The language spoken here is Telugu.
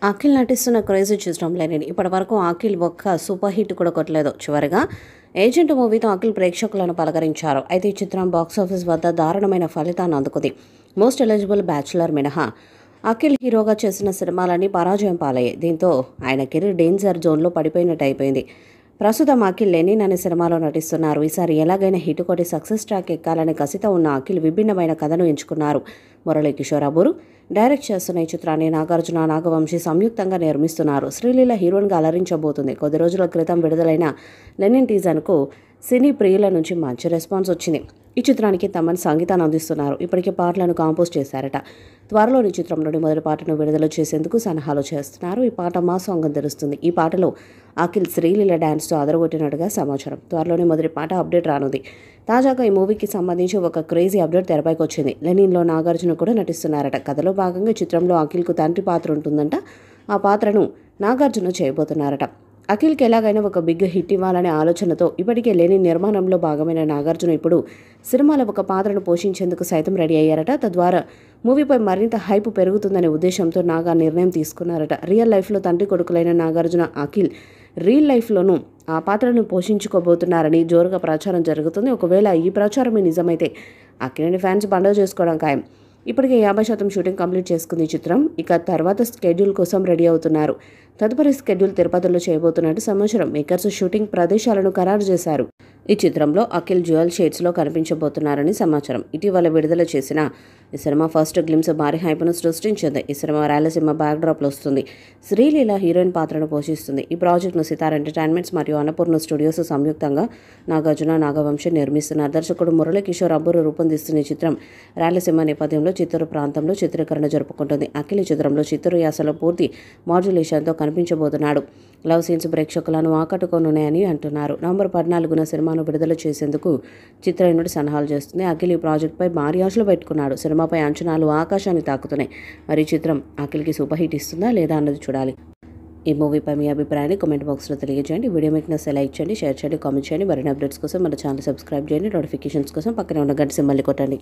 అఖిల్ నటిస్తున్న క్రేజీ చిత్రం లెనిన్ ఇప్పటివరకు అఖిల్ ఒక్క సూపర్ హిట్ కూడా కొట్టలేదు. చివరిగా ఏజెంట్ మూవీతో అఖిల్ ప్రేక్షకులను పలకరించారు. అయితే ఈ చిత్రం బాక్సాఫీస్ వద్ద దారుణమైన ఫలితాన్ని అందుకుంది. మోస్ట్ ఎలిజిబుల్ బ్యాచులర్ మినహా అఖిల్ హీరోగా చేసిన సినిమాలన్నీ పరాజయం పాలయ్యాయి. దీంతో ఆయన కెరీర్ డేంజర్ జోన్లో పడిపోయినట్టు అయిపోయింది. ప్రస్తుతం అఖిల్ లెనిన్ అనే సినిమాలో నటిస్తున్నారు. ఈసారి ఎలాగైనా హిట్ కొట్టి సక్సెస్ ట్రాక్ ఎక్కాలని కసితో ఉన్న అఖిల్ విభిన్నమైన కథను ఎంచుకున్నారు. మురళీ కిషోర్ అబూరు డైరెక్ట్ చేస్తున్న ఈ చిత్రాన్ని నాగార్జున, నాగవంశీ సంయుక్తంగా నిర్మిస్తున్నారు. శ్రీలీల హీరోయిన్గా అలరించబోతుంది. కొద్ది రోజుల క్రితం విడుదలైన లెనిన్ టీజర్కు సినీ ప్రియుల నుంచి మంచి రెస్పాన్స్ వచ్చింది. ఈ చిత్రానికి తమన్ సంగీతాన్ని అందిస్తున్నారు. ఇప్పటికే పాటలను కాంపోజ్ చేశారట. త్వరలోని చిత్రంలోని మొదటి పాటను విడుదల చేసేందుకు సన్నాహాలు చేస్తున్నారు. ఈ పాట మా సాంగ్ అని తెలుస్తుంది. ఈ పాటలో అఖిల్ శ్రీలీల డ్యాన్స్తో అదరగొట్టినట్టుగా సమాచారం. త్వరలోని మొదటి పాట అప్డేట్ రానుంది. తాజాగా ఈ మూవీకి సంబంధించి ఒక క్రేజీ అప్డేట్ తెరపైకి వచ్చింది. లెనిన్లో నాగార్జున కూడా నటిస్తున్నారట. కథలో భాగంగా చిత్రంలో అఖిల్కు తండ్రి పాత్ర ఉంటుందంట. ఆ పాత్రను నాగార్జున చేయబోతున్నారట. అఖిల్కి ఎలాగైనా ఒక బిగ్ హిట్ ఇవ్వాలనే ఆలోచనతో ఇప్పటికే లెనిన్ నిర్మాణంలో భాగమైన నాగార్జున ఇప్పుడు సినిమాలో ఒక పాత్రను పోషించేందుకు సైతం రెడీ అయ్యారట. తద్వారా మూవీపై మరింత హైప్ పెరుగుతుందనే ఉద్దేశంతో నాగా నిర్ణయం తీసుకున్నారట. రియల్ లైఫ్లో తండ్రి కొడుకులైన నాగార్జున, అఖిల్ రియల్ లైఫ్లోనూ ఆ పాత్రను పోషించుకోబోతున్నారని జోరుగా ప్రచారం జరుగుతుంది. ఒకవేళ ఈ ప్రచారమే నిజమైతే అఖిల్ని ఫ్యాన్స్ పండుగ చేసుకోవడం ఖాయం. ఇప్పటికే 50% షూటింగ్ కంప్లీట్ చేసుకుంది ఈ చిత్రం. ఇక తర్వాత స్కెడ్యూల్ కోసం రెడీ అవుతున్నారు. తదుపరి స్కెడ్యూల్ తిరుపతిలో చేయబోతున్నట్టు సమాచారం. మేకర్స్ షూటింగ్ ప్రదేశాలను ఖరారు చేశారు. ఈ చిత్రంలో అఖిల్ జ్యువెల్ షేడ్స్లో కనిపించబోతున్నారని సమాచారం. ఇటీవల విడుదల చేసిన ఈ సినిమా ఫస్ట్ గ్లిమ్స్ భారీ హైప్ను సృష్టించింది. ఈ సినిమా రాయలసీమ బ్యాక్డ్రాప్లో వస్తుంది. శ్రీలీల హీరోయిన్ పాత్రను పోషిస్తుంది. ఈ ప్రాజెక్ట్ను సితార్ ఎంటర్టైన్మెంట్స్ మరియు అన్నపూర్ణ స్టూడియోస్ సంయుక్తంగా నాగార్జున, నాగవంశీ నిర్మిస్తున్నారు. దర్శకుడు మురళీ కిషోర్ అబ్బూరు రూపొందిస్తున్న ఈ చిత్రం రాయలసీమ నేపథ్యంలో చిత్తూరు ప్రాంతంలో చిత్రీకరణ జరుపుకుంటుంది. అఖిల్ చిత్రంలో చిత్తూరు యాసలో పూర్తి మాడ్యులేషన్తో కనిపించబోతున్నాడు. లవ్ సీన్స్ ప్రేక్షకులను ఆకట్టుకోనున్నాయని అంటున్నారు. నవంబర్ 14న సినిమాను విడుదల చేసేందుకు చిత్ర యూనిట్ సన్నాహాలు చేస్తుంది. అఖిల్ ఈ ప్రాజెక్టుపై భారీ ఆశలు పెట్టుకున్నాడు. సినిమాపై అంచనాలు ఆకాశాన్ని తాకుతున్నాయి. మరి ఈ చిత్రం అఖిల్కి సూపర్ హిట్ ఇస్తుందా లేదా అన్నది చూడాలి. ఈ మూవీపై మీ అభిప్రాయాన్ని కామెంట్ బాక్స్లో తెలియజేయండి. వీడియో మీకు నచ్చితే లైక్ చేయండి, షేర్ చేయండి, కామెంట్ చేయండి. మరిన్ని అప్డేట్స్ కోసం మన ఛానల్ సబ్స్క్రైబ్ చేయండి. నోటిఫికేషన్స్ కోసం పక్కనే ఉన్న గంట సింబల్ని కొట్టండి.